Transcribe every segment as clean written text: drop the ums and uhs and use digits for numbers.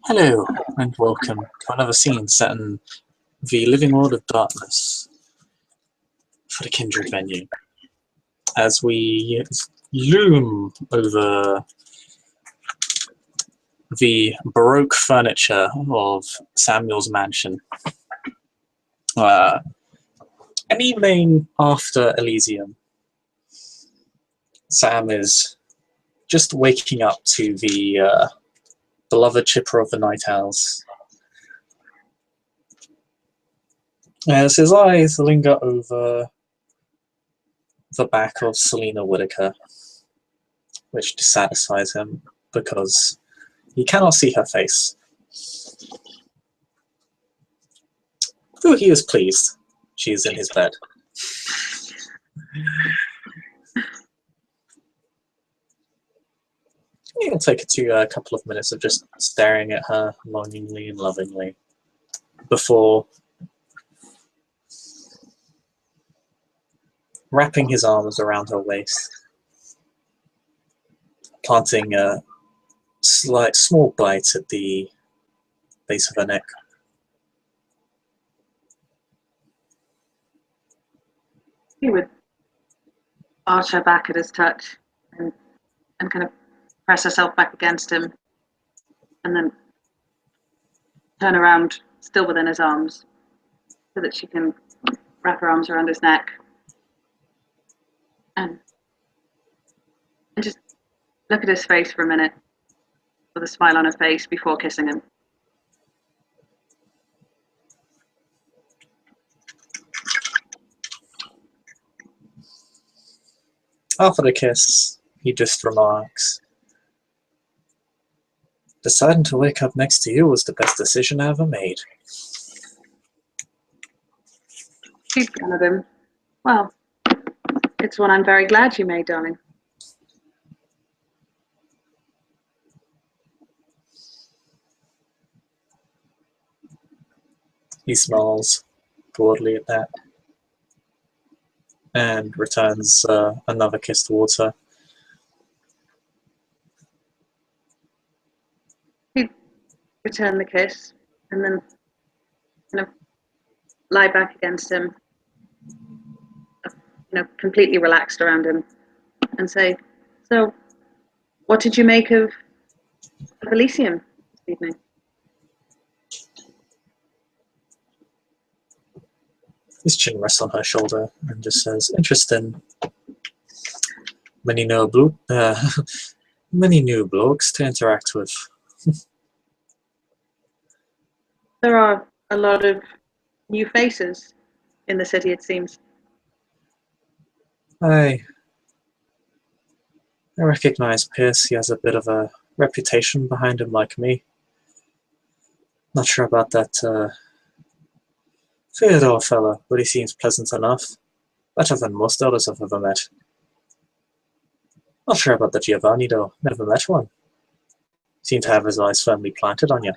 Hello, and welcome to another scene set in the living world of darkness for the Kindred venue. As we loom over the Baroque furniture of Samuel's mansion. An evening after Elysium, Sam is just waking up to the beloved chipper of the night owls. As his eyes linger over the back of Selena Whitaker, which dissatisfies him because he cannot see her face. Though he is pleased, she is in his bed. It'll take it to a couple of minutes of just staring at her longingly and lovingly before wrapping his arms around her waist, planting a small bite at the base of her neck. He would arch her back at his touch and kind of press herself back against him and then turn around, still within his arms, so that she can wrap her arms around his neck and just look at his face for a minute with a smile on her face before kissing him. After the kiss, he just remarks, "Deciding to wake up next to you was the best decision I ever made." She's gone at him. Well, it's one I'm very glad you made, darling. He smiles broadly at that and returns another kiss towards her. He'd return the kiss and then kind of lie back against him, completely relaxed around him, and say, "So, what did you make of Elysium this evening?" His chin rests on her shoulder and just says, "Interesting. Many many new blokes to interact with." There are a lot of new faces in the city, it seems. I recognize Pierce. He has a bit of a reputation behind him like me. Not sure about that Theodore fella, but he seems pleasant enough. Better than most others I've ever met. Not sure about the Giovanni though. Never met one. Seemed to have his eyes firmly planted on you.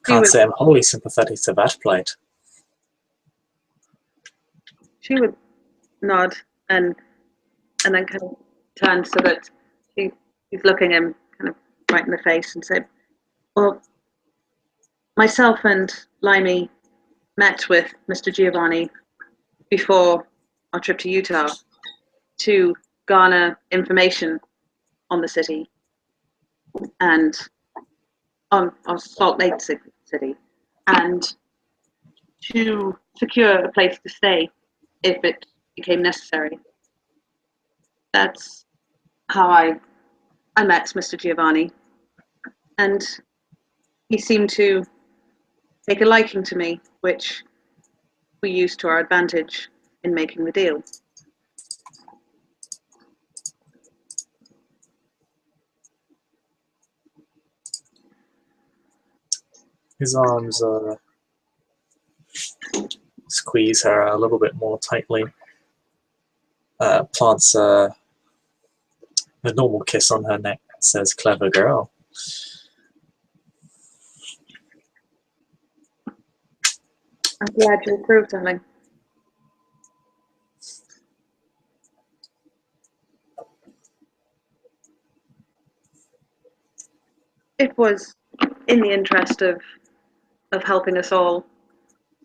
Can't say I'm wholly sympathetic to that plight. She would nod and then kind of turn so that he's looking him kind of right in the face and said, "Well, myself and Limey met with Mr. Giovanni before our trip to Utah to garner information on the city and on Salt Lake City, and to secure a place to stay if it became necessary. That's how I met Mr. Giovanni, and he seemed to take a liking to me, which we used to our advantage in making the deal." His arms squeeze her a little bit more tightly. Plants a normal kiss on her neck. Says, "Clever girl." I'm glad you approved, darling. it was in the interest of helping us all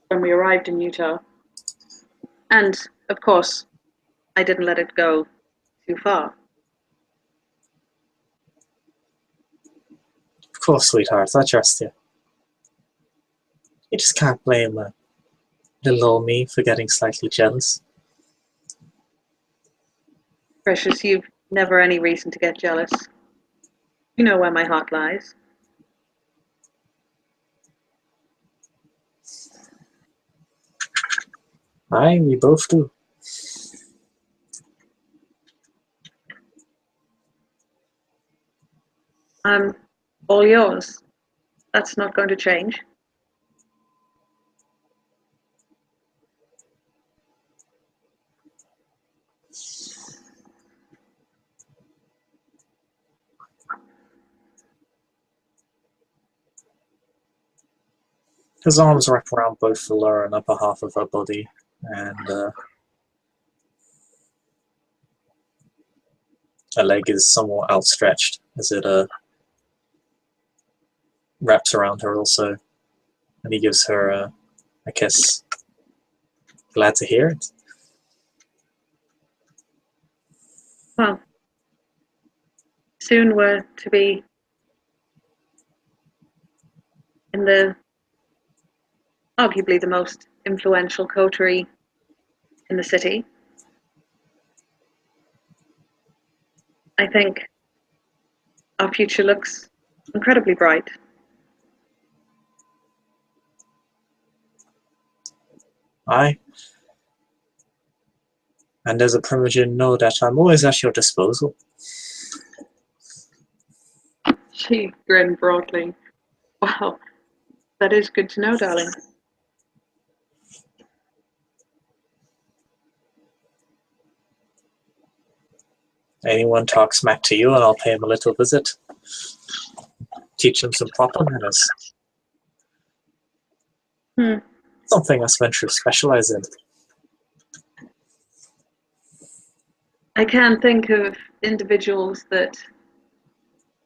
when we arrived in Utah. And of course, I didn't let it go too far. Of course, sweetheart, I trust you. You just can't blame little old me for getting slightly jealous. Precious, you've never any reason to get jealous. You know where my heart lies. Aye, we both do. I'm all yours. That's not going to change. His arms wrap around both the lower and upper half of her body, and her leg is somewhat outstretched as it wraps around her also, and he gives her a kiss. Glad to hear it. Well, soon we're to be in arguably the most influential coterie in the city. I think our future looks incredibly bright. Aye. And as a Primogen, know that I'm always at your disposal. She grinned broadly. Wow, that is good to know, darling. Anyone talks smack to you and I'll pay him a little visit. Teach him some proper manners. Something us ventures specialize in. I can think of individuals that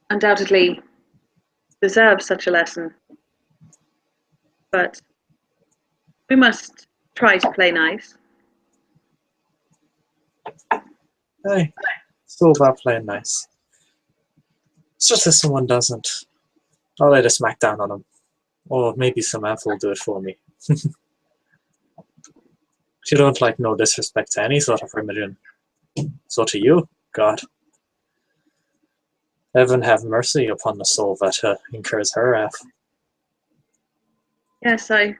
undoubtedly deserve such a lesson. But we must try to play nice. Hey, it's all about playing nice. It's just if someone doesn't, I'll lay a smack down on them. Or maybe Samantha will do it for me. She don't like no disrespect to any sort of religion. So to you, God. Heaven have mercy upon the soul that incurs her wrath. Yes, I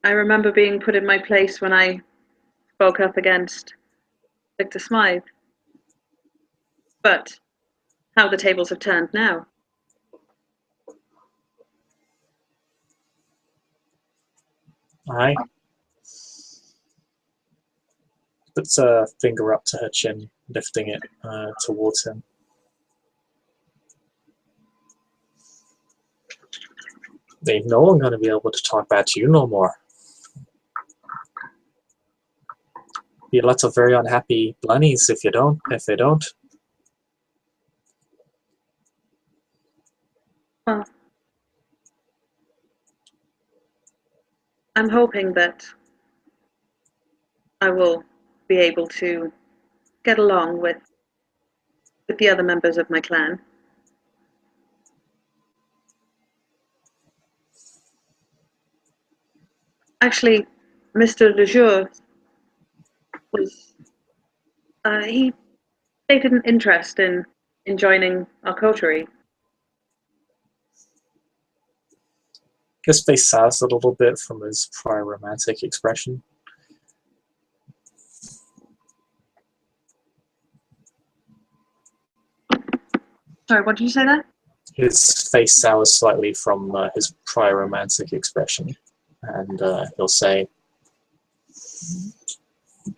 remember being put in my place when I spoke up against Victor Smythe. But how the tables have turned now. Aye. Puts a finger up to her chin, lifting it towards him. Ain't no one gonna be able to talk bad to you no more. Be lots of very unhappy blunnies if they don't. Well, I'm hoping that I will be able to get along with the other members of my clan. Actually, Mr. Lejour was he stated an interest in joining our coterie. His face sours a little bit from his prior romantic expression. Sorry, what did you say there? His face sours slightly from his prior romantic expression, and he'll say,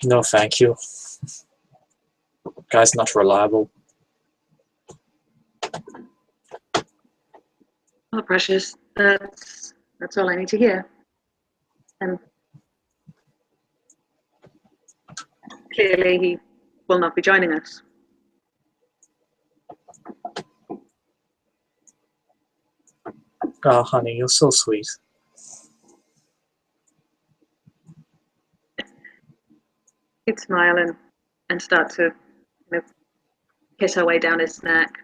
"No, thank you. Guy's not reliable." Oh, precious. That's all I need to hear. And clearly, he will not be joining us. Oh, honey, you're so sweet. She'd smile and start to kind of kiss her way down his neck.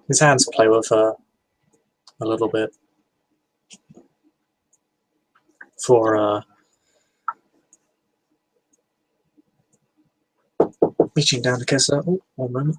His hands play with her a little bit for reaching down to kiss her. Oh, one moment.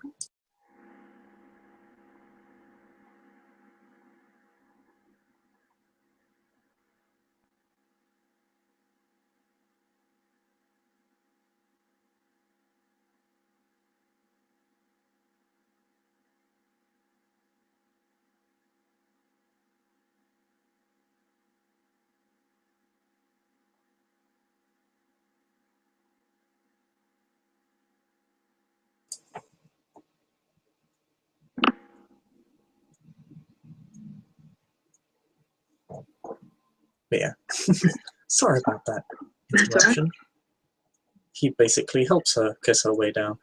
But yeah, sorry about that interruption. He basically helps her kiss her way down.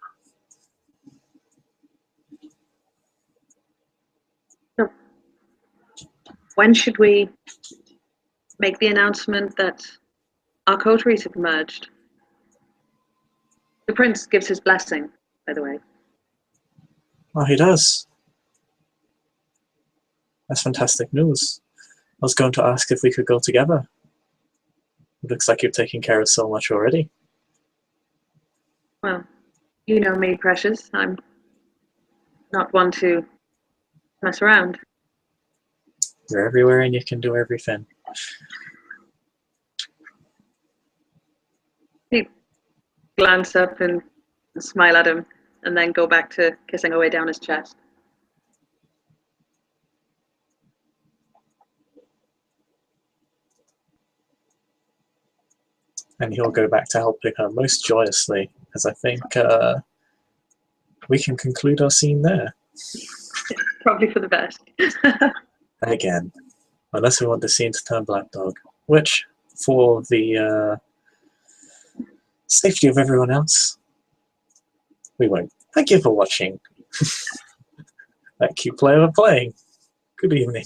So when should we make the announcement that our coteries have merged? The prince gives his blessing, by the way. Oh, he does. That's fantastic news. I was going to ask if we could go together. It looks like you're taking care of so much already. Well, you know me, Precious. I'm not one to mess around. You're everywhere and you can do everything. He glance up and smile at him, and then go back to kissing away down his chest. And he'll go back to helping her most joyously, as I think we can conclude our scene there. Probably for the best. Again, unless we want the scene to turn black dog, which, for the safety of everyone else, we won't. Thank you for watching. Thank you, player, for playing. Good evening.